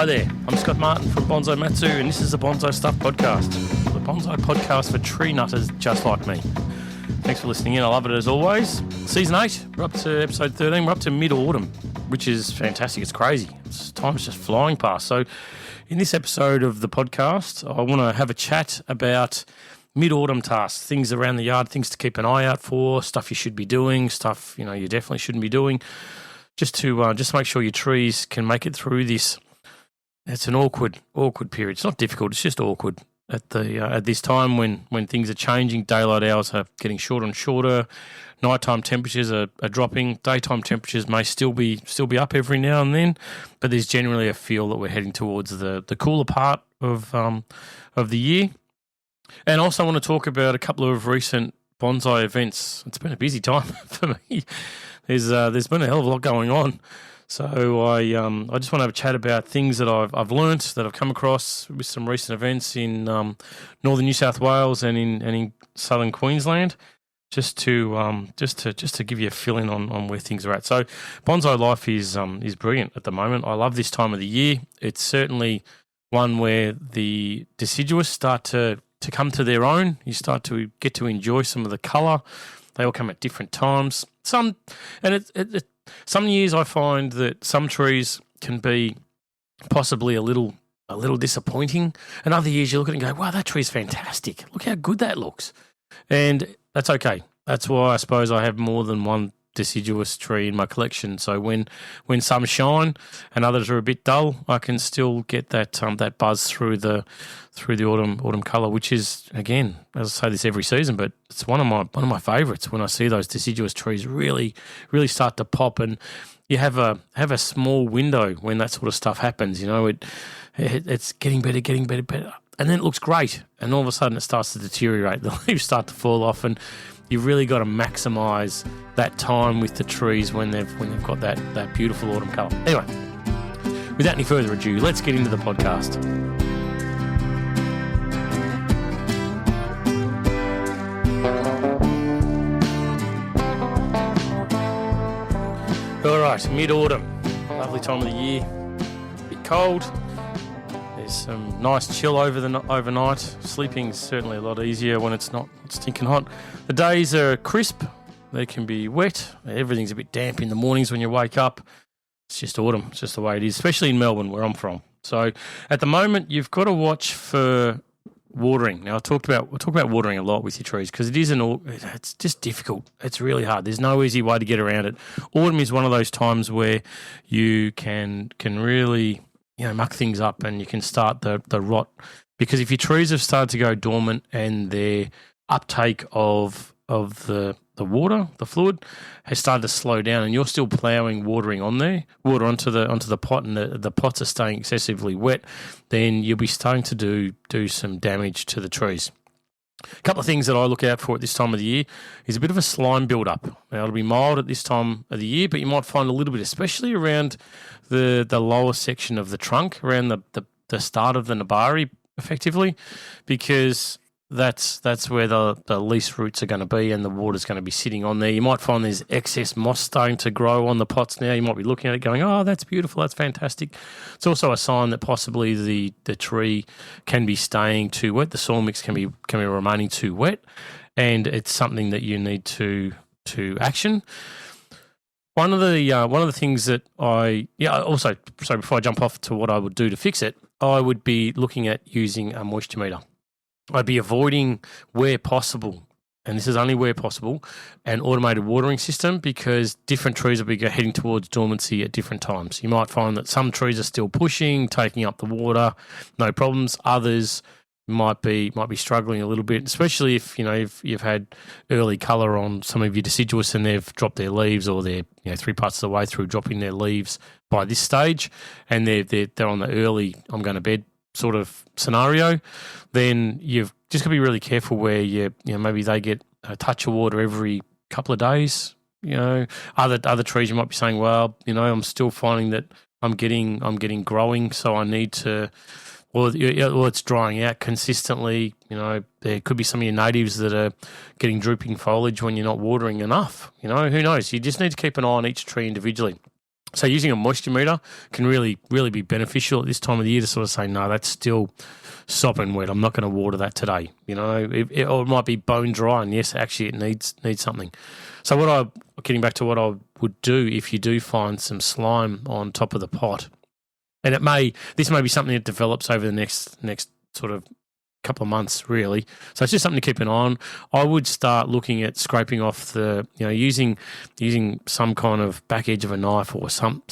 Hi there, I'm Scott Martin from Bonsai Matsu, and this is the Bonsai Stuff Podcast, the bonsai podcast for tree nutters just like me. Thanks for listening in, I love it as always. Season 8, we're up to episode 13, we're up to mid-autumn, which is fantastic, it's crazy. Time's just flying past. So in this episode of the podcast, I want to have a chat about mid-autumn tasks, things around the yard, things to keep an eye out for, stuff you should be doing, stuff you definitely shouldn't be doing, just to make sure your trees can make it through this. It's an awkward period. It's not difficult. It's just awkward at this time when things are changing. Daylight hours are getting shorter and shorter. Nighttime temperatures are dropping. Daytime temperatures may still be up every now and then, but there's generally a feel that we're heading towards the cooler part of the year. And also, I want to talk about a couple of recent bonsai events. It's been a busy time for me. There's been a hell of a lot going on. So I just want to have a chat about things that I've learnt, that I've come across with some recent events in northern New South Wales and in southern Queensland, just to give you a feeling on where things are at. So Bonsai Life is brilliant at the moment. I love this time of the year. It's certainly one where the deciduous start to come to their own. You start to get to enjoy some of the colour. They all come at different times. Some years I find that some trees can be possibly a little disappointing, and other years you look at it and go, wow, that tree's fantastic. Look how good that looks. And that's okay. That's why I suppose I have more than one deciduous tree in my collection. So when some shine and others are a bit dull, I can still get that buzz through the autumn colour, which is, again, as I say this every season, but it's one of my favourites when I see those deciduous trees really start to pop, and you have a small window when that sort of stuff happens. It's getting better, and then it looks great, and all of a sudden it starts to deteriorate. The leaves start to fall off, and you've really got to maximise that time with the trees when they've got that beautiful autumn colour. Anyway, without any further ado, let's get into the podcast. All right, mid-autumn, lovely time of the year. A bit cold. There's some nice chill overnight. Sleeping's certainly a lot easier when it's not stinking hot. The days are crisp. They can be wet. Everything's a bit damp in the mornings when you wake up. It's just autumn. It's just the way it is, especially in Melbourne, where I'm from. So at the moment, you've got to watch for watering. Now, we'll talk about watering a lot with your trees because it's just difficult. It's really hard. There's no easy way to get around it. Autumn is one of those times where you can really muck things up, and you can start the rot, because if your trees have started to go dormant and their uptake of the water, the fluid, has started to slow down, and you're still ploughing water onto the pot, and the pots are staying excessively wet, then you'll be starting to do some damage to the trees. A couple of things that I look out for at this time of the year is a bit of a slime build-up. Now, it'll be mild at this time of the year, but you might find a little bit, especially around the lower section of the trunk, around the start of the nabari, effectively, because that's where the least roots are going to be and the water's going to be sitting on there. You might find there's excess moss starting to grow on the pots now. You might be looking at it going, oh, that's beautiful, that's fantastic. It's also a sign that possibly the tree can be staying too wet. The soil mix can be remaining too wet, and it's something that you need to action. One of the things that so before I jump off to what I would do to fix it, I would be looking at using a moisture meter. I'd be avoiding, where possible, and this is only where possible, an automated watering system, because different trees will be heading towards dormancy at different times. You might find that some trees are still pushing, taking up the water, no problems. Others might be struggling a little bit, especially if you've had early colour on some of your deciduous and they've dropped their leaves, or they're 3 parts of the way through dropping their leaves by this stage, and they're on the early I'm going to bed sort of scenario. Then you've just got to be really careful where maybe they get a touch of water every couple of days. Other trees you might be saying, well, I'm still finding that I'm getting growing, so I need to, or it's drying out consistently. There could be some of your natives that are getting drooping foliage when you're not watering enough. Who knows? You just need to keep an eye on each tree individually. So using a moisture meter can really, really be beneficial at this time of the year to sort of say, no, that's still sopping wet. I'm not going to water that today. Or it might be bone dry, and yes, actually it needs something. So getting back to what I would do if you do find some slime on top of the pot, and this may be something that develops over the next sort of couple of months, really. So it's just something to keep an eye on. I would start looking at scraping off using some kind of back edge of a knife or some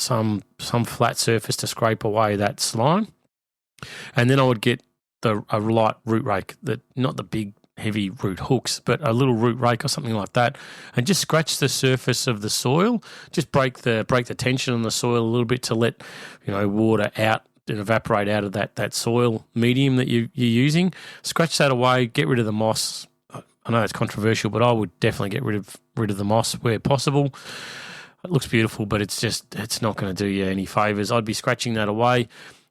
flat surface to scrape away that slime, and then I would get a light root rake, not the big heavy root hooks, but a little root rake or something like that, and just scratch the surface of the soil. Just break the tension on the soil a little bit to let water out and evaporate out of that soil medium that you're using. Scratch that away, get rid of the moss. I know it's controversial, but I would definitely get rid of the moss where possible. It looks beautiful, but it's not going to do you any favours. I'd be scratching that away.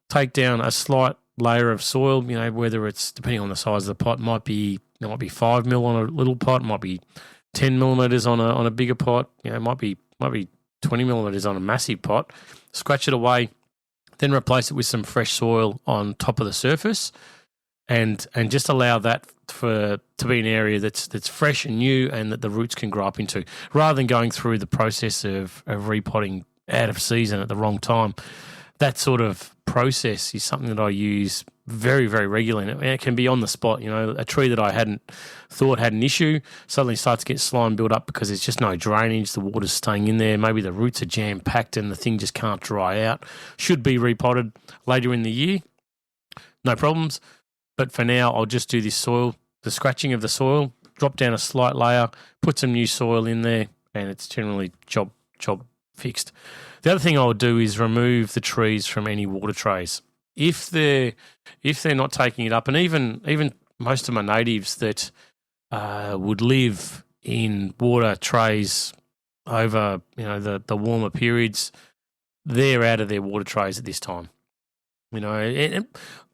Take down a slight layer of soil, whether it's, depending on the size of the pot, might be 5 mil on a little pot, might be 10 millimeters on a bigger pot, it might be 20 millimeters on a massive pot. Scratch it away, then replace it with some fresh soil on top of the surface, and just allow that to be an area that's fresh and new and that the roots can grow up into, rather than going through the process of repotting out of season at the wrong time. That sort of process is something that I use very, very regularly, and it can be on the spot. A tree that I hadn't thought had an issue suddenly starts to get slime build up because there's just no drainage, the water's staying in there, maybe the roots are jam-packed and the thing just can't dry out. Should be repotted later in the year, no problems. But for now, I'll just do the scratching of the soil, drop down a slight layer, put some new soil in there, and it's generally job fixed. The other thing I would do is remove the trees from any water trays. If they're not taking it up, and even most of my natives that would live in water trays over the warmer periods, they're out of their water trays at this time.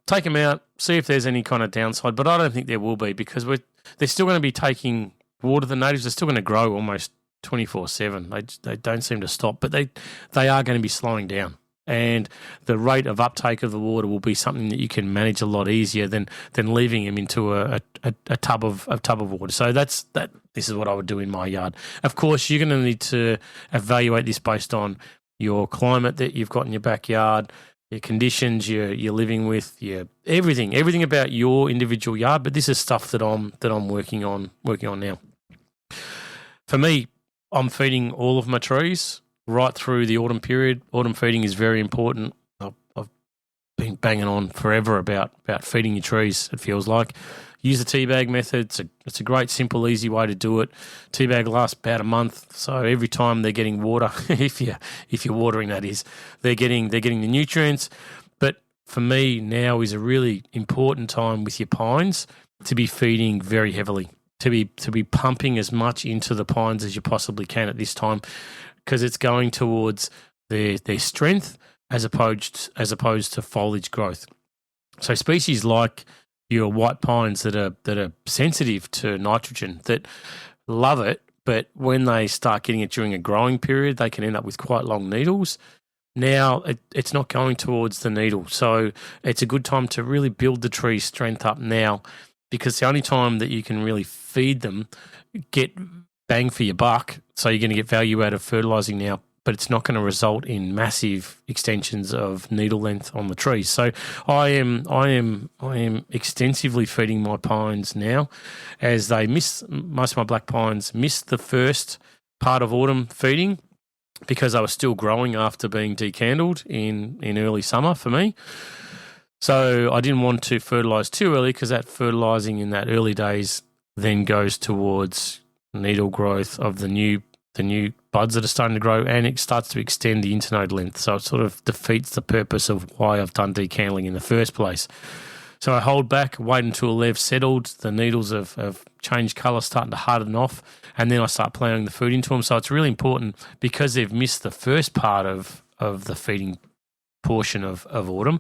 Take them out, see if there's any kind of downside, but I don't think there will be, because they're still going to be taking water. The natives are still going to grow almost 24/7. They don't seem to stop, but they are going to be slowing down, and the rate of uptake of the water will be something that you can manage a lot easier than leaving them into a tub of water. So this is what I would do in my yard. Of course, you're going to need to evaluate this based on your climate that you've got in your backyard, your conditions you're living with, everything about your individual yard. But this is stuff that I'm working on now. For me, I'm feeding all of my trees right through the autumn period. Autumn feeding is very important. I've been banging on forever about feeding your trees, it feels like. Use the tea bag method. It's a great, simple, easy way to do it. Tea bag lasts about a month, so every time they're getting water, if you're watering, that is, they're getting the nutrients. But for me, now is a really important time with your pines to be feeding very heavily. To be pumping as much into the pines as you possibly can at this time, because it's going towards their strength as opposed to foliage growth. So species like your white pines that are sensitive to nitrogen, that love it, but when they start getting it during a growing period, they can end up with quite long needles. Now it's not going towards the needle, so it's a good time to really build the tree's strength up now, because the only time that you can really feed them, get bang for your buck, so you're going to get value out of fertilising now, but it's not going to result in massive extensions of needle length on the trees. So I am extensively feeding my pines now, as most of my black pines missed the first part of autumn feeding because they were still growing after being decandled in early summer for me. So I didn't want to fertilise too early, because that fertilising in that early days then goes towards needle growth of the new buds that are starting to grow, and it starts to extend the internode length. So it sort of defeats the purpose of why I've done decandling in the first place. So I hold back, wait until they've settled, the needles have changed colour, starting to harden off, and then I start ploughing the food into them. So it's really important, because they've missed the first part of the feeding portion of autumn.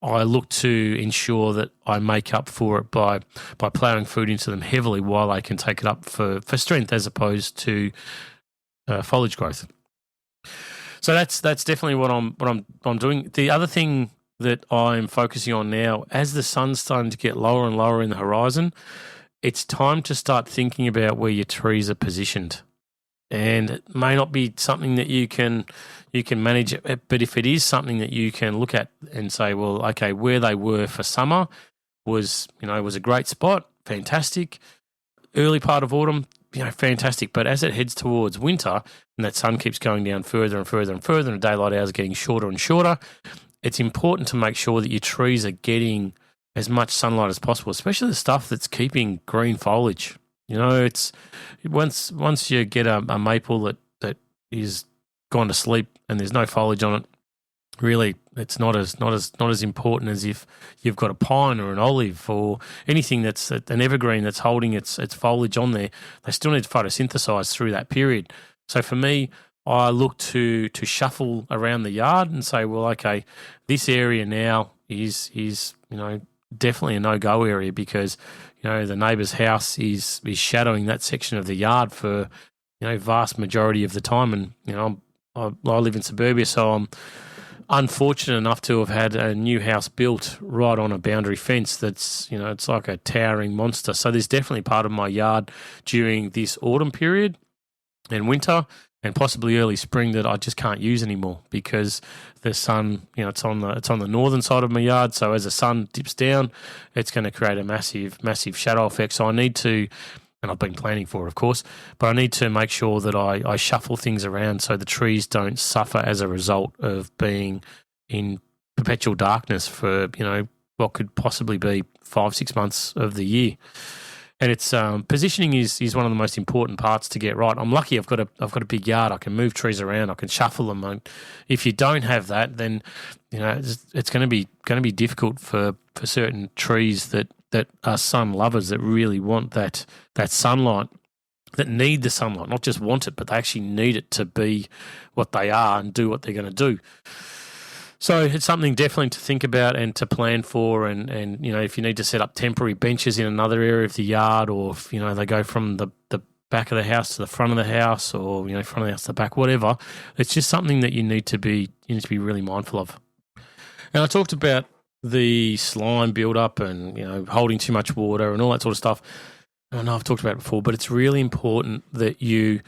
I look to ensure that I make up for it by ploughing food into them heavily while they can take it up for strength as opposed to foliage growth. So that's definitely what I'm doing. The other thing that I'm focusing on now, as the sun's starting to get lower and lower in the horizon, it's time to start thinking about where your trees are positioned. And it may not be something that you can manage, but if it is something that you can look at and say, well, okay, where they were for summer was a great spot, fantastic. Early part of autumn, fantastic. But as it heads towards winter and that sun keeps going down further and further and further and daylight hours are getting shorter and shorter, it's important to make sure that your trees are getting as much sunlight as possible, especially the stuff that's keeping green foliage. It's once you get a maple that is gone to sleep and there's no foliage on it, really it's not as important as if you've got a pine or an olive or anything that's an evergreen that's holding its foliage on there. They still need to photosynthesize through that period. So for me, I look to shuffle around the yard and say, well, okay, this area now is definitely a no-go area because the neighbour's house is shadowing that section of the yard for vast majority of the time, and I live in suburbia, so I'm unfortunate enough to have had a new house built right on a boundary fence that's it's like a towering monster. So there's definitely part of my yard during this autumn period and winter and possibly early spring that I just can't use anymore because the sun, it's on the northern side of my yard. So as the sun dips down, it's going to create a massive shadow effect. So I need to, and I've been planning for it, of course, but I need to make sure that I shuffle things around so the trees don't suffer as a result of being in perpetual darkness for, what could possibly be 5-6 months of the year. And it's positioning is one of the most important parts to get right. I'm lucky I've got a big yard. I can move trees around. I can shuffle them. And if you don't have that, then it's going to be difficult for certain trees that are sun lovers that really want that sunlight, that need the sunlight, not just want it, but they actually need it to be what they are and do what they're going to do. So it's something definitely to think about and to plan for, and if you need to set up temporary benches in another area of the yard, or if they go from the back of the house to the front of the house, or front of the house to the back, whatever, it's just something that you need to be really mindful of. And I talked about the slime build up and holding too much water and all that sort of stuff. I know I've talked about it before, but it's really important that you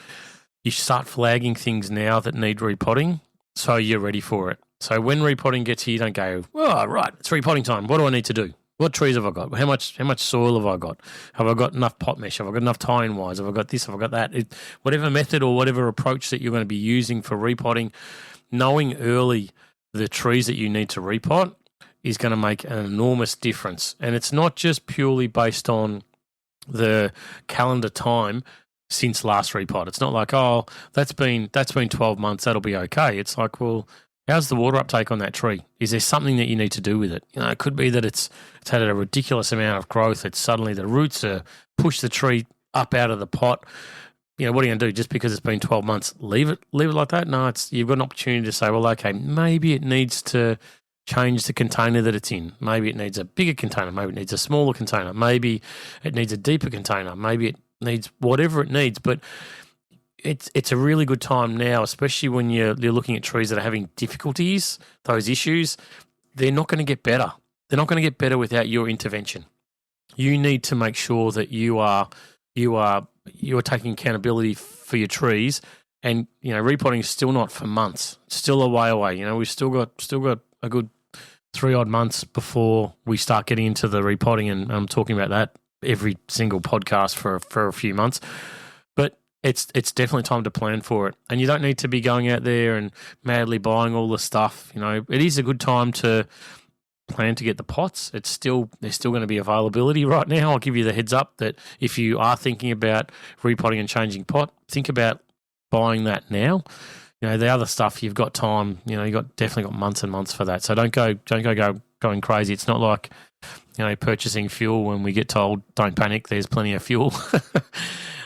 start flagging things now that need repotting so you're ready for it. So when repotting gets here, you don't go, oh, right, it's repotting time. What do I need to do? What trees have I got? How much soil have I got? Have I got enough pot mesh? Have I got enough tying wires? Have I got this? Have I got that? Whatever method or whatever approach that you're going to be using for repotting, knowing early the trees that you need to repot is going to make an enormous difference. And it's not just purely based on the calendar time since last repot. It's not like, oh, that's been 12 months, that'll be okay. It's like, well, how's the water uptake on that tree? Is there something that you need to do with it? It could be that it's had a ridiculous amount of growth. It's suddenly the roots are push the tree up out of the pot. What are you going to do just because it's been 12 months? Leave it like that? No, you've got an opportunity to say, well, okay, maybe it needs to change the container that it's in. Maybe it needs a bigger container. Maybe it needs a smaller container. Maybe it needs a deeper container. Maybe it needs whatever it needs. But it's a really good time now, especially when you're looking at trees that are having difficulties, those issues. They're not going to get better. They're not going to get better without your intervention. You need to make sure that you are taking accountability for your trees, and repotting is still not for months. It's still a way away. We've still got a good 3 odd months before we start getting into the repotting, and I'm talking about that every single podcast for a few months. But it's definitely time to plan for it, and you don't need to be going out there and madly buying all the stuff. It is a good time to plan to get the pots. There's still going to be availability right now. I'll give you the heads up that if you are thinking about repotting and changing pot, think about buying that now. The other stuff, you've got time. You've definitely got months and months for that. So don't go going crazy. It's not like purchasing fuel when we get told don't panic. There's plenty of fuel.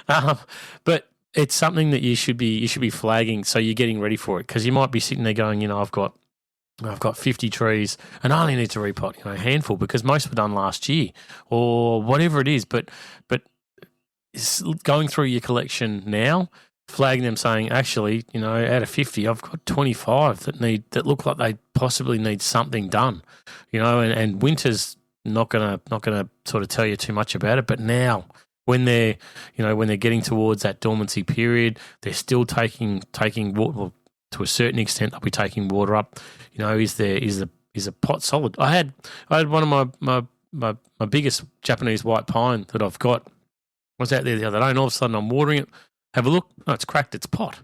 But it's something that you should be flagging so you're getting ready for it, because you might be sitting there going, I've got 50 trees and I only need to repot a handful because most were done last year or whatever it is. But going through your collection now flagging them saying, actually, out of 50, I've got 25 that look like they possibly need something done, and winter's not gonna sort of tell you too much about it. But now, when they're getting towards that dormancy period, they're still taking water. Well, to a certain extent, they'll be taking water up. Is the pot solid? I had one of my biggest Japanese white pine that I've got. I was out there the other day, and all of a sudden I'm watering it. Have a look. No, it's cracked its pot.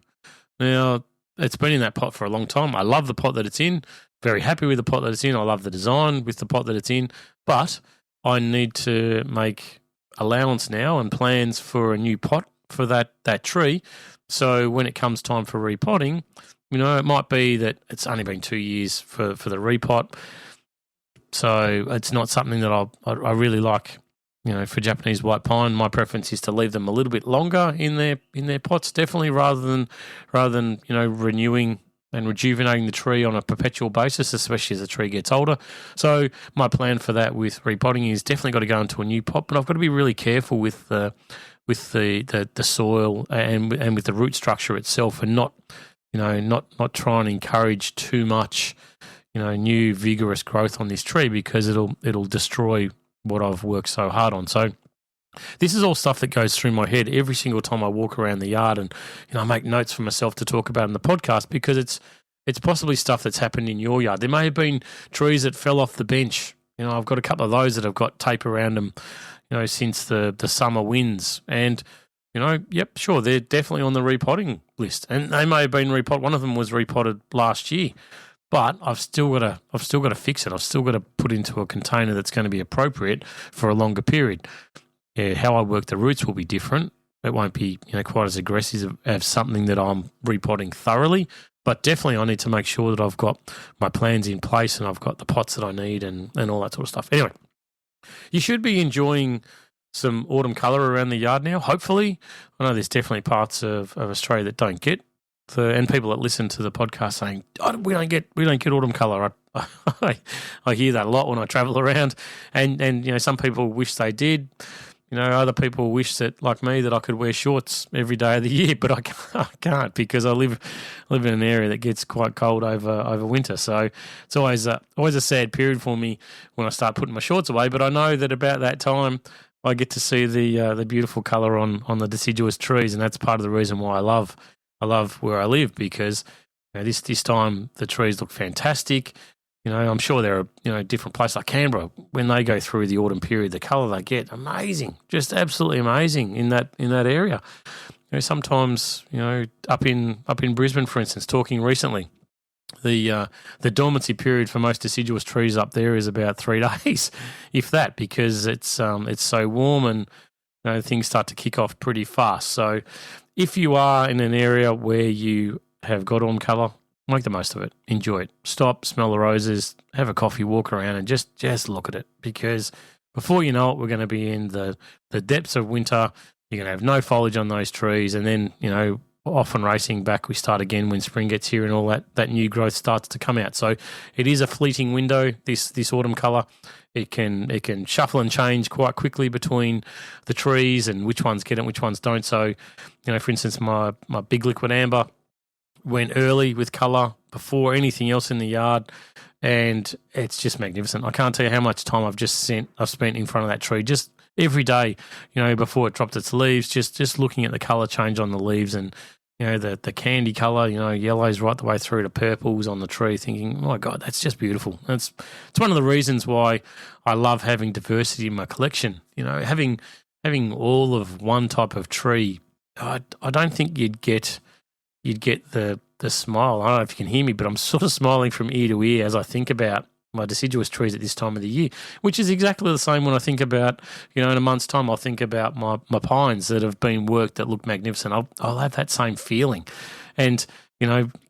Now, it's been in that pot for a long time. I love the pot that it's in. Very happy with the pot that it's in. I love the design with the pot that it's in. But I need to make allowance now and plans for a new pot for that tree. So when it comes time for repotting, it might be that it's only been 2 years for the repot. So it's not something that I really like. For Japanese white pine, my preference is to leave them a little bit longer in their pots, definitely, rather than renewing and rejuvenating the tree on a perpetual basis, especially as the tree gets older. So my plan for that with repotting is definitely got to go into a new pot, but I've got to be really careful with the soil and with the root structure itself, and not try and encourage too much new vigorous growth on this tree, because it'll destroy what I've worked so hard on. So this is all stuff that goes through my head every single time I walk around the yard, and I make notes for myself to talk about in the podcast, because it's possibly stuff that's happened in your yard. There may have been trees that fell off the bench. I've got a couple of those that have got tape around them, since the summer winds, and yep, sure, they're definitely on the repotting list, and they may have been repotted. One of them was repotted last year. But I've still got to fix it. I've still got to put into a container that's going to be appropriate for a longer period. Yeah, how I work the roots will be different. It won't be quite as aggressive as something that I'm repotting thoroughly. But definitely, I need to make sure that I've got my plans in place and I've got the pots that I need and all that sort of stuff. Anyway, you should be enjoying some autumn colour around the yard now. Hopefully, I know there's definitely parts of Australia that don't get. And people that listen to the podcast saying, we don't get autumn colour. I hear that a lot when I travel around, and some people wish they did. Other people wish that, like me, that I could wear shorts every day of the year, but I can't because I live in an area that gets quite cold over winter. So it's always a sad period for me when I start putting my shorts away. But I know that about that time I get to see the beautiful colour on the deciduous trees, and that's part of the reason why I love where I live, because this time the trees look fantastic. I'm sure there are different places like Canberra, when they go through the autumn period, the colour they get, amazing, just absolutely amazing in that area. Sometimes up in Brisbane, for instance, talking recently, the dormancy period for most deciduous trees up there is about 3 days, if that, because it's so warm and things start to kick off pretty fast. So if you are in an area where you have got autumn colour, make the most of it. Enjoy it. Stop, smell the roses, have a coffee, walk around, and just look at it. Because before you know it, we're going to be in the depths of winter. You're going to have no foliage on those trees, and then off and racing back, we start again when spring gets here and all that new growth starts to come out. So it is a fleeting window, this autumn colour. It can shuffle and change quite quickly between the trees and which ones get it and which ones don't. So, for instance, my big liquid amber went early with colour before anything else in the yard, and it's just magnificent. I can't tell you how much time I've spent in front of that tree just every day, before it dropped its leaves, just looking at the colour change on the leaves and the candy colour, yellows right the way through to purples on the tree, thinking, oh my God, that's just beautiful. It's one of the reasons why I love having diversity in my collection. Having all of one type of tree, I don't think you'd get the smile. I don't know if you can hear me, but I'm sort of smiling from ear to ear as I think about my deciduous trees at this time of the year, which is exactly the same when I think about, in a month's time, I'll think about my pines that have been worked that look magnificent. I'll have that same feeling. And,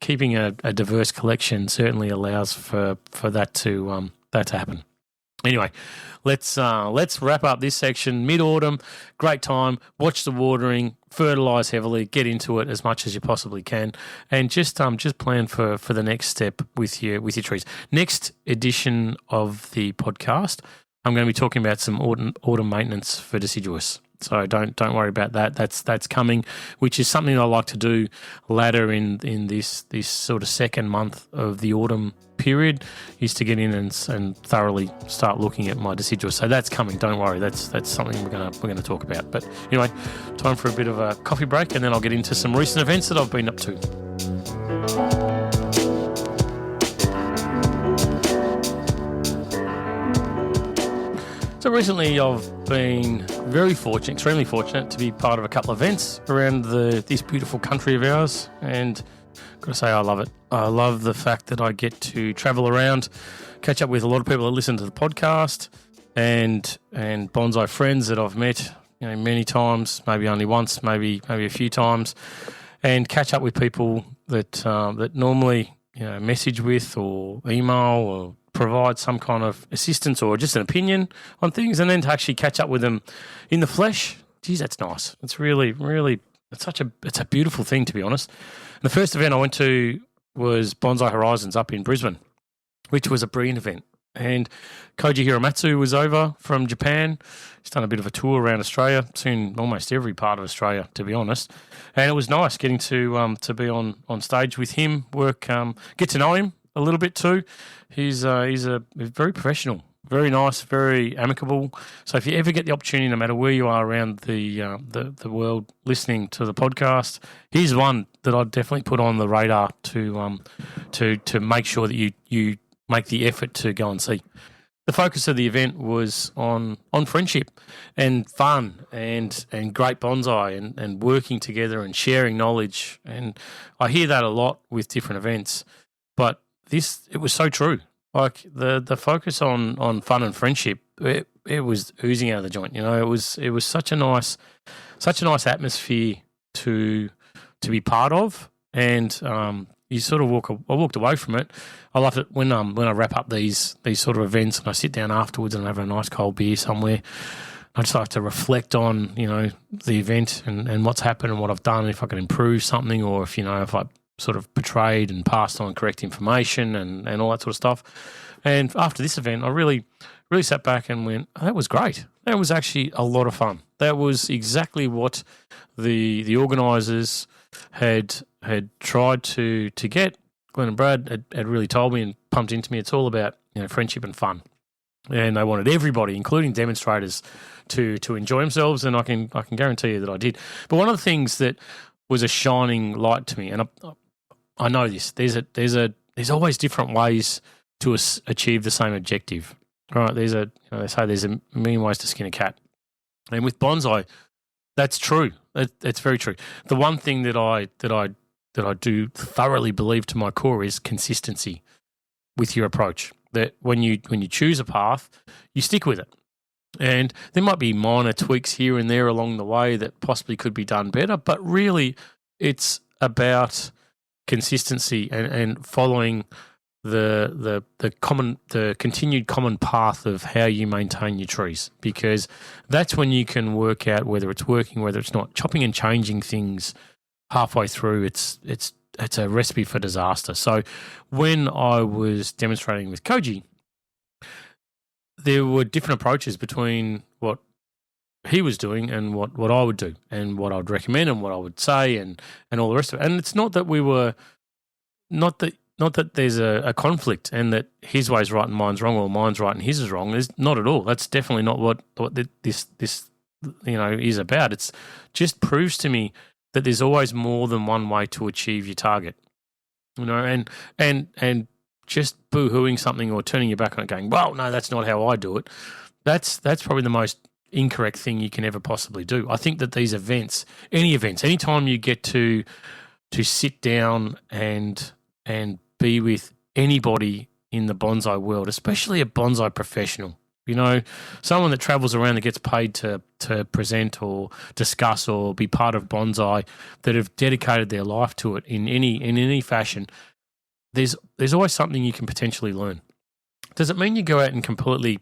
keeping a diverse collection certainly allows for that to happen. Anyway, let's wrap up this section. Mid-autumn, great time. Watch the watering, fertilise heavily, get into it as much as you possibly can, and just plan for the next step with your trees. Next edition of the podcast, I'm going to be talking about some autumn maintenance for deciduous. So don't worry about that. That's coming, which is something I like to do later in this sort of second month of the autumn period, is to get in and thoroughly start looking at my deciduous. So that's coming. Don't worry. That's something we're gonna talk about. But anyway, time for a bit of a coffee break, and then I'll get into some recent events that I've been up to. So recently I've been very fortunate, extremely fortunate, to be part of a couple of events around this beautiful country of ours, and I've got to say I love it. I love the fact that I get to travel around, catch up with a lot of people that listen to the podcast, and bonsai friends that I've met, many times, maybe only once, maybe a few times, and catch up with people that normally message with or email or provide some kind of assistance or just an opinion on things, and then to actually catch up with them in the flesh. Geez, that's nice. It's really, really, it's a beautiful thing, to be honest. And the first event I went to was Bonsai Horizons up in Brisbane, which was a brilliant event. And Koji Matsu was over from Japan. He's done a bit of a tour around Australia, seen almost every part of Australia, to be honest. And it was nice getting to be on stage with him, get to know him a little bit too. He's very professional, very nice, very amicable. So if you ever get the opportunity, no matter where you are around the world listening to the podcast, he's one that I'd definitely put on the radar to make sure that you make the effort to go and see. The focus of the event was on friendship and fun and great bonsai and working together and sharing knowledge. And I hear that a lot with different events, but it was so true. Like the focus on fun and friendship, it was oozing out of the joint. It was such a nice atmosphere to be part of, and you sort of I walked away from it. I love it when I wrap up these sort of events and I sit down afterwards and have a nice cold beer somewhere. I just like to reflect on the event and what's happened and what I've done, if I can improve something, or if I sort of portrayed and passed on correct information and all that sort of stuff. And after this event, I really, really sat back and went, oh, that was great. That was actually a lot of fun. That was exactly what the organisers had tried to get. Glenn and Brad had really told me and pumped into me, it's all about friendship and fun. And they wanted everybody, including demonstrators, to enjoy themselves, and I can guarantee you that I did. But one of the things that was a shining light to me, and I know this. There's always different ways to achieve the same objective. Right? They say there's a million ways to skin a cat, and with bonsai, that's true. It's very true. The one thing that I do thoroughly believe to my core is consistency with your approach. That when you choose a path, you stick with it. And there might be minor tweaks here and there along the way that possibly could be done better, but really it's about consistency and following the continued common path of how you maintain your trees, because that's when you can work out whether it's working, whether it's not. Chopping and changing things halfway through, it's a recipe for disaster. So when I was demonstrating with Koji, there were different approaches between what he was doing and what I would do and what I would recommend and what I would say and all the rest of it. And it's not that we were not that there's a conflict and that his way's right and mine's wrong, or mine's right and his is wrong. There's not at all. That's definitely not what this is about. It's just proves to me that there's always more than one way to achieve your target. And just boo-hooing something or turning your back on it going, well, no, that's not how I do it. That's probably the most incorrect thing you can ever possibly do. I think that these events, anytime you get to sit down and be with anybody in the bonsai world, especially a bonsai professional, someone that travels around that gets paid to present or discuss or be part of bonsai, that have dedicated their life to it in any fashion, there's always something you can potentially learn. Does it mean you go out and completely,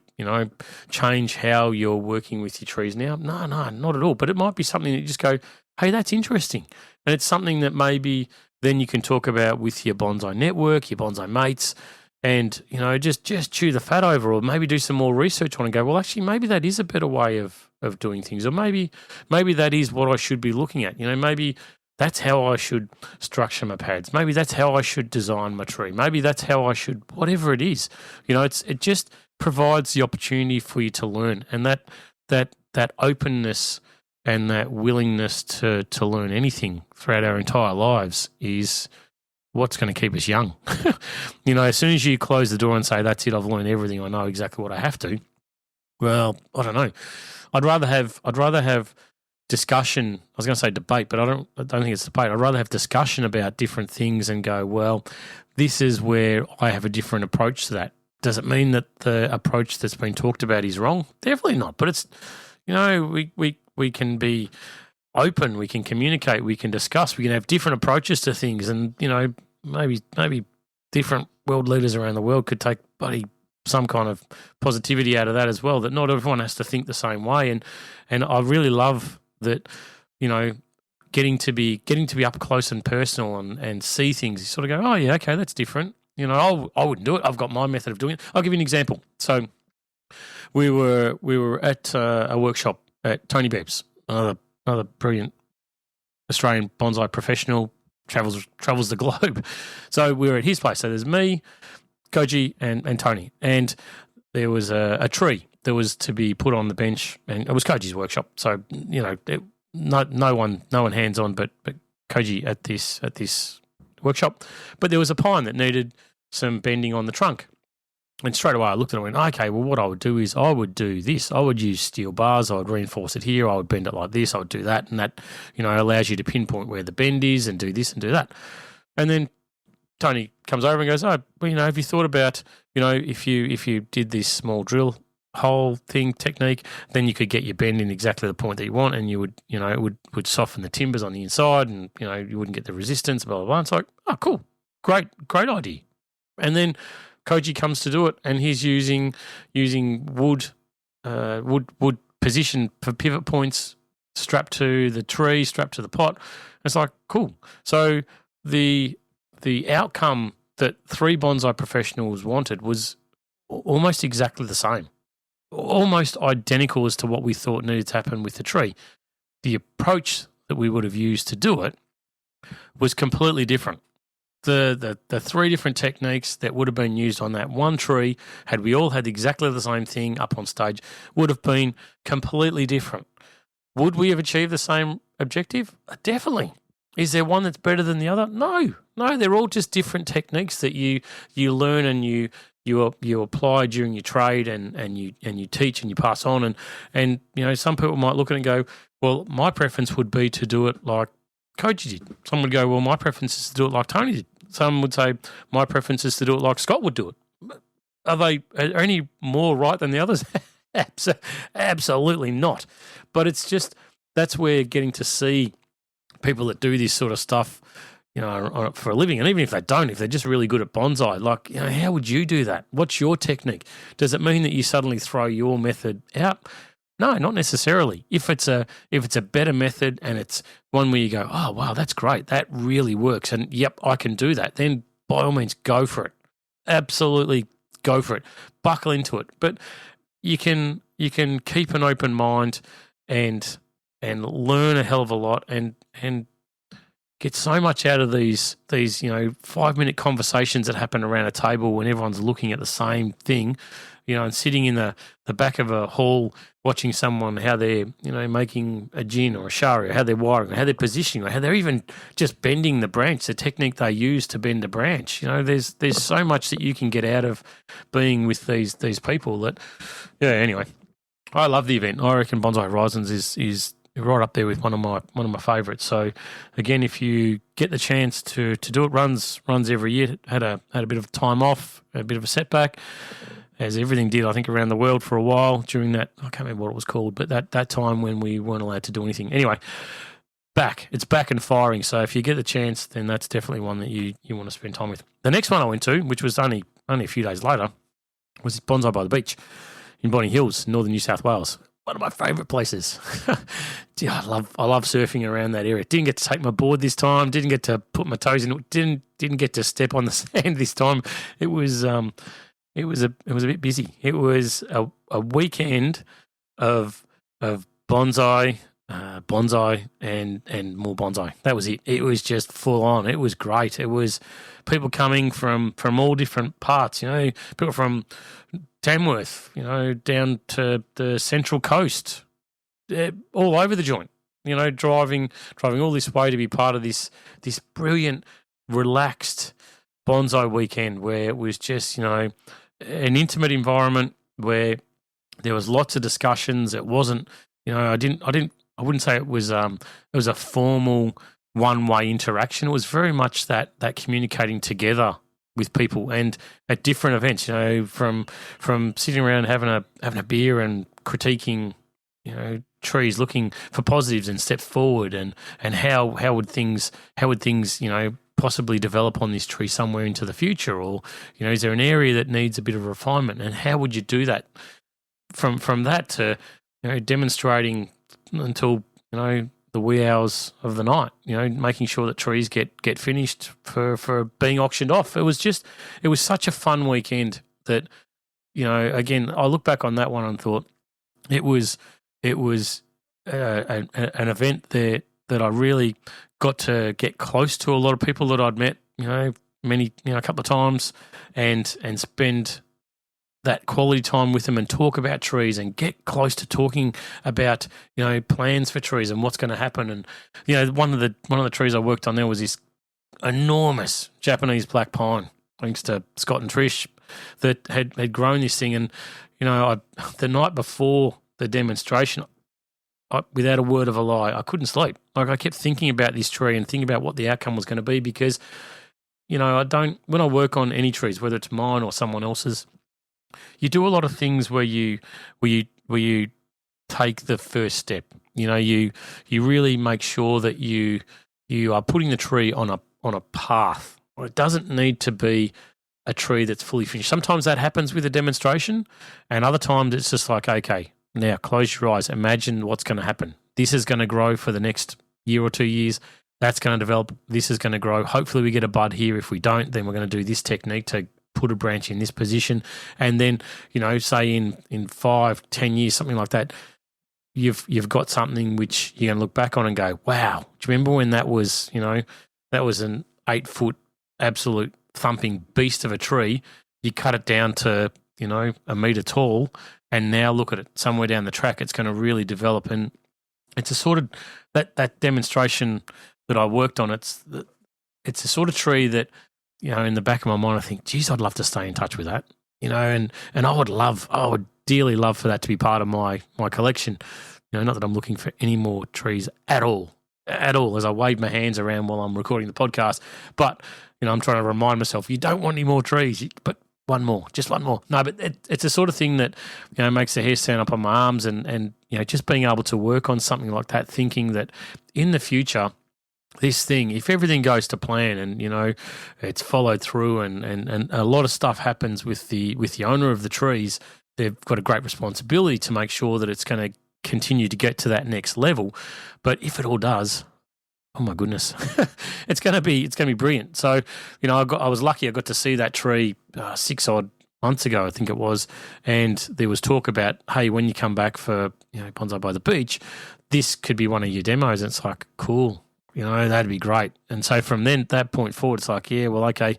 change how you're working with your trees now? No, not at all. But it might be something that you just go, hey, that's interesting. And it's something that maybe then you can talk about with your bonsai network, your bonsai mates, and, just chew the fat over, or maybe do some more research on and go, well, actually, maybe that is a better way of of doing things, or maybe that is what I should be looking at. Maybe that's how I should structure my pads. Maybe that's how I should design my tree. Maybe that's how I should, whatever it is. It just provides the opportunity for you to learn, and that openness and that willingness to learn anything throughout our entire lives is what's going to keep us young. As soon as you close the door and say, that's it, I've learned everything, I know exactly what I have to. Well, I don't know. I'd rather have discussion. I was going to say debate, but I don't think it's debate. I'd rather have discussion about different things and go, well, this is where I have a different approach to that. Does it mean that the approach that's been talked about is wrong? Definitely not. But it's, we can be open, we can communicate, we can discuss, we can have different approaches to things, and maybe different world leaders around the world could take some kind of positivity out of that as well. That not everyone has to think the same way, and I really love that. Getting to be up close and personal and see things. You sort of go, oh yeah, okay, that's different. I wouldn't do it. I've got my method of doing it. I'll give you an example. So we were at a workshop at Tony Bebb's, another brilliant Australian bonsai professional, travels the globe. So we were at his place. So there's me, Koji, and Tony, and there was a tree that was to be put on the bench, and it was Koji's workshop. So no one hands on, but Koji at this workshop. But there was a pine that needed some bending on the trunk. And straight away I looked at it and went, okay, well, what I would do is I would do this. I would use steel bars. I would reinforce it here. I would bend it like this. I would do that. And that, allows you to pinpoint where the bend is and do this and do that. And then Tony comes over and goes, oh, well, have you thought about, if you did this small drill hole thing technique, then you could get your bend in exactly the point that you want, and you would, it would soften the timbers on the inside, and, you wouldn't get the resistance, blah, blah, blah. It's like, oh, cool. Great idea. And then Koji comes to do it, and he's using wood position for pivot points strapped to the tree, strapped to the pot. It's like, cool. So the outcome that three bonsai professionals wanted was almost exactly the same, almost identical as to what we thought needed to happen with the tree. The approach that we would have used to do it was completely different. The three different techniques that would have been used on that one tree, had we all had exactly the same thing up on stage, would have been completely different. Would we have achieved the same objective? Definitely. Is there one that's better than the other? No, they're all just different techniques that you learn and you apply during your trade and you teach and you pass on, and some people might look at it and go, well, my preference would be to do it like Koji did. Some would go, well, my preference is to do it like Tony did. Some would say, my preference is to do it like Scott would do it. Are any more right than the others? Absolutely not. But it's just, that's where getting to see people that do this sort of stuff, for a living, and even if they don't, if they're just really good at bonsai, like, how would you do that? What's your technique? Does it mean that you suddenly throw your method out? No, not necessarily. If it's a better method and it's one where you go, oh wow, that's great, that really works, and yep, I can do that, then by all means go for it. Absolutely go for it. Buckle into it. But you can keep an open mind and learn a hell of a lot and get so much out of these 5-minute conversations that happen around a table when everyone's looking at the same thing, and sitting in the back of a hall watching someone, how they're, making a gin or a shari, or how they're wiring, or how they're positioning, or how they're even just bending the branch, the technique they use to bend a branch. There's so much that you can get out of being with these people that, anyway, I love the event. I reckon Bonsai Horizons is right up there with one of my favourites. So again, if you get the chance to do it, runs every year. Had a bit of time off, a bit of a setback, as everything did, I think, around the world for a while during that. I can't remember what it was called, but that time when we weren't allowed to do anything. Anyway, it's back and firing. So if you get the chance, then that's definitely one that you want to spend time with. The next one I went to, which was only a few days later, was Bonsai by the Beach in Bonny Hills, northern New South Wales. One of my favourite places. I love surfing around that area. Didn't get to take my board this time. Didn't get to put my toes in it. Didn't get to step on the sand this time. It was a bit busy. It was a weekend of bonsai, bonsai, and more bonsai. That was it. It was just full on. It was great. It was people coming from all different parts. People from Tamworth, down to the Central Coast, all over the joint. Driving all this way to be part of this brilliant, relaxed bonsai weekend where it was just an intimate environment where there was lots of discussions. It wasn't, I wouldn't say it was a formal one-way interaction. It was very much that communicating together with people and at different events, from sitting around having a beer and critiquing, trees, looking for positives and steps forward, and how would things possibly develop on this tree somewhere into the future, or is there an area that needs a bit of refinement, and how would you do that? From that to demonstrating until the wee hours of the night, making sure that trees get finished for being auctioned off. It was such a fun weekend that again, I look back on that one and thought it was an event there that I really got to get close to a lot of people that I'd met, a couple of times, and spend that quality time with them and talk about trees and get close to talking about, plans for trees and what's going to happen. And, one of the trees I worked on there was this enormous Japanese black pine, thanks to Scott and Trish, that had grown this thing. And, the night before the demonstration, without a word of a lie, I couldn't sleep. Like, I kept thinking about this tree and thinking about what the outcome was going to be because, when I work on any trees, whether it's mine or someone else's, you do a lot of things where you take the first step. You really make sure that you are putting the tree on a path. Or it doesn't need to be a tree that's fully finished. Sometimes that happens with a demonstration, and other times it's just like, okay, now close your eyes. Imagine what's going to happen. This is going to grow for the next year or 2 years. That's going to develop. This is going to grow. Hopefully we get a bud here. If we don't, then we're going to do this technique to put a branch in this position. And then, say in 5-10 years, something like that, you've got something which you're going to look back on and go, wow, do you remember when that was, that was an 8-foot absolute thumping beast of a tree? You cut it down to, a metre tall, and now look at it somewhere down the track. It's going to really develop. And it's a sort of that demonstration that I worked on. It's a sort of tree that, in the back of my mind, I think, geez, I'd love to stay in touch with that, and I would dearly love for that to be part of my collection. Not that I'm looking for any more trees at all, as I wave my hands around while I'm recording the podcast. But, I'm trying to remind myself, you don't want any more trees, but just one more. No, but it's the sort of thing that, makes the hair stand up on my arms, and just being able to work on something like that, thinking that in the future, this thing, if everything goes to plan and, it's followed through and a lot of stuff happens with the owner of the trees, they've got a great responsibility to make sure that it's going to continue to get to that next level. But if it all does, oh my goodness, it's going to be brilliant. So, I was lucky. I got to see that tree 6 odd months ago, I think it was, and there was talk about, hey, when you come back for Bonsai by the Beach, this could be one of your demos. And it's like, cool. That'd be great. And so from that point forward, it's like, yeah, well, okay,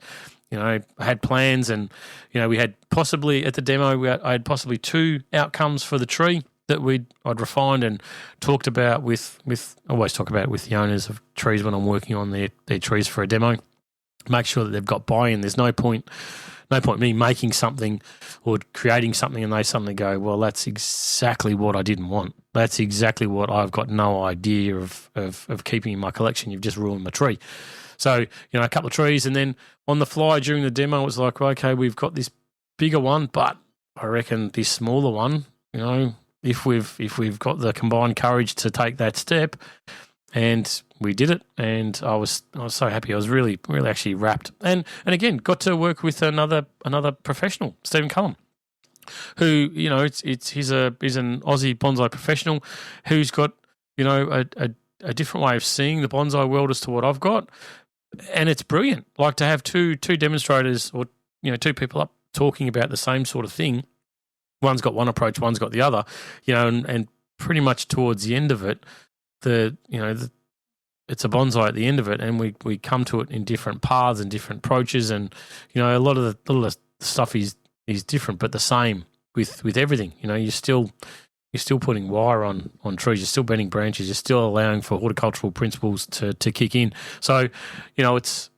I had plans, and, we had possibly at the demo, I had possibly 2 outcomes for the tree that I'd refined and talked about always talk about it with the owners of trees when I'm working on their trees for a demo. Make sure that they've got buy-in. There's no point me making something or creating something and they suddenly go, well, that's exactly what I didn't want. That's exactly what I've got no idea of keeping in my collection. You've just ruined my tree. So, a couple of trees, and then on the fly during the demo, it was like, well, okay, we've got this bigger one, but I reckon this smaller one, if we've got the combined courage to take that step, and we did it, and I was so happy. I was really, really actually wrapped, and again got to work with another professional, Stephen Cullum, who he's an Aussie bonsai professional who's got a different way of seeing the bonsai world as to what I've got, and it's brilliant. Like to have two demonstrators or 2 people up talking about the same sort of thing. One's got one approach, one's got the other, and pretty much towards the end of it, it's a bonsai at the end of it, and we come to it in different paths and different approaches, and a lot of the stuff is different, but the same with everything. You're still putting wire on trees, you're still bending branches, you're still allowing for horticultural principles to kick in. So, it's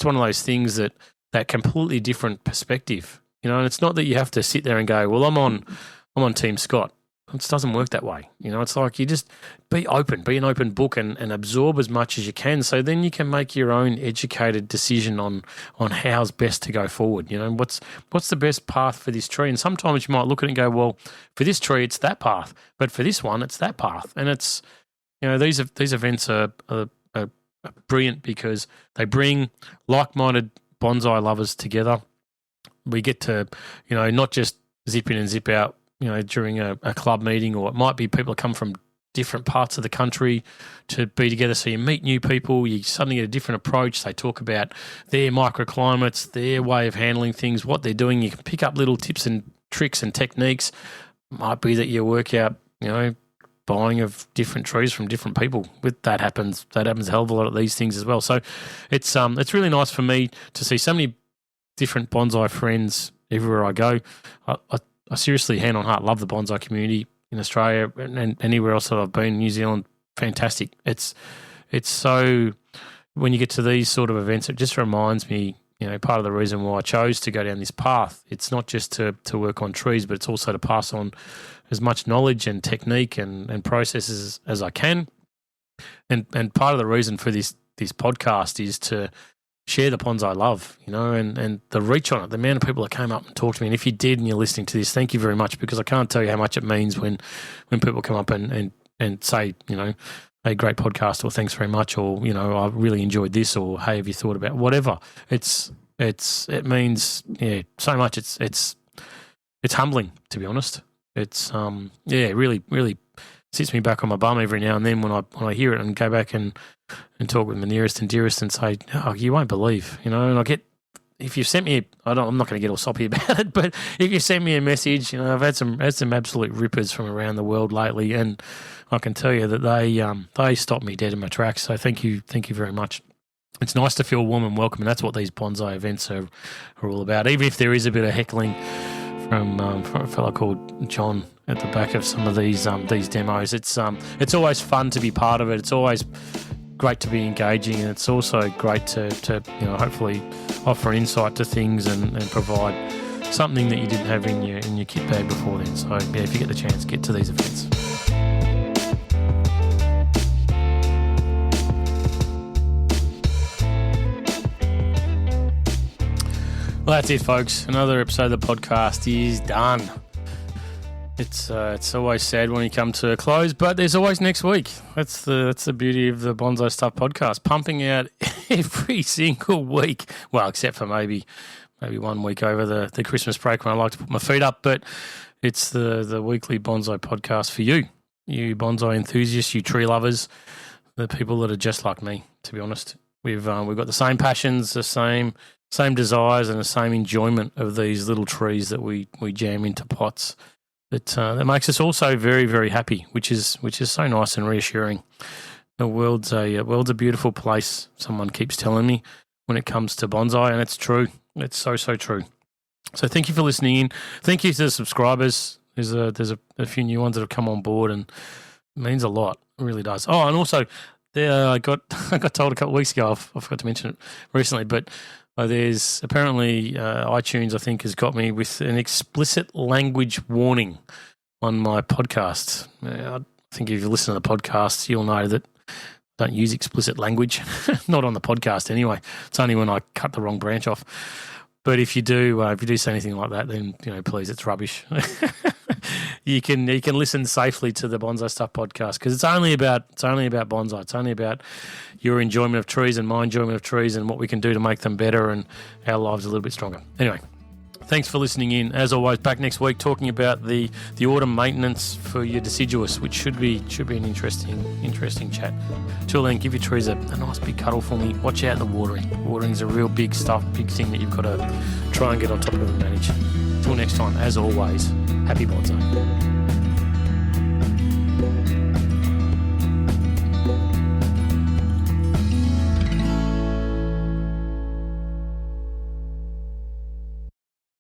one of those things that completely different perspective. And it's not that you have to sit there and go, well, I'm on Team Scott. It doesn't work that way. It's like you just be an open book and absorb as much as you can, so then you can make your own educated decision on how's best to go forward. What's the best path for this tree? And sometimes you might look at it and go, well, for this tree, it's that path, but for this one, it's that path. And it's, these events are brilliant because they bring like-minded bonsai lovers together. We get to, not just zip in and zip out, during a club meeting, or it might be people that come from different parts of the country to be together. So you meet new people, you suddenly get a different approach. They talk about their microclimates, their way of handling things, what they're doing. You can pick up little tips and tricks and techniques. Might be that you work out, buying of different trees from different people. That happens a hell of a lot of these things as well. So it's really nice for me to see so many different bonsai friends everywhere I go. I seriously, hand on heart, love the bonsai community in Australia and anywhere else that I've been. New Zealand, fantastic. It's so, when you get to these sort of events, it just reminds me, part of the reason why I chose to go down this path. It's not just to work on trees, but it's also to pass on as much knowledge and technique and processes as I can. And part of the reason for this podcast is to share the Bonsai Love, and the reach on it, the amount of people that came up and talked to me. And if you did and you're listening to this, thank you very much, because I can't tell you how much it means when people come up and say, hey, great podcast, or thanks very much, or, I really enjoyed this, or hey, have you thought about whatever. It means, so much. It's humbling, to be honest. It's, really, really sits me back on my bum every now and then when I hear it and go back and talk with my nearest and dearest and say, oh, you won't believe, and I get, if you sent me, I'm not going to get all soppy about it, but if you send me a message, I've had some absolute rippers from around the world lately, and I can tell you that they stopped me dead in my tracks. So thank you very much. It's nice to feel warm and welcome, and that's what these bonsai events are all about. Even if there is a bit of heckling from a fellow called John at the back of some of these demos, it's always fun to be part of it. It's always great to be engaging, and it's also great to hopefully offer an insight to things and provide something that you didn't have in your kit bag before then. So if you get the chance, get to these events. Well, that's it, folks. Another episode of the podcast is done. It's always sad when you come to a close, but there's always next week. That's the beauty of the Bonsai Stuff podcast, pumping out every single week. Well, except for maybe 1 week over the Christmas break when I like to put my feet up. But it's the weekly bonsai podcast for you bonsai enthusiasts, you tree lovers, the people that are just like me. To be honest, we've got the same passions, the same desires, and the same enjoyment of these little trees that we jam into pots. That makes us also very, very happy, which is so nice and reassuring. The world's a beautiful place. Someone keeps telling me when it comes to bonsai, and it's true. It's so true. So thank you for listening in. Thank you to the subscribers. There's a few new ones that have come on board, and it means a lot. It really does. Oh, and also I got told a couple of weeks ago. I forgot to mention it recently, but. There's apparently iTunes, I think, has got me with an explicit language warning on my podcast. I think if you listen to the podcast, you'll know that I don't use explicit language, not on the podcast anyway. It's only when I cut the wrong branch off. But if you do say anything like that, then please, it's rubbish. You can listen safely to the Bonsai Stuff podcast, because it's only about bonsai. It's only about your enjoyment of trees and my enjoyment of trees and what we can do to make them better and our lives a little bit stronger. Anyway, thanks for listening in. As always, back next week talking about the autumn maintenance for your deciduous, which should be an interesting chat. Till then, give your trees a nice big cuddle for me. Watch out the watering. Watering's a real big thing that you've got to try and get on top of and manage. Till next time, as always, happy bonsai.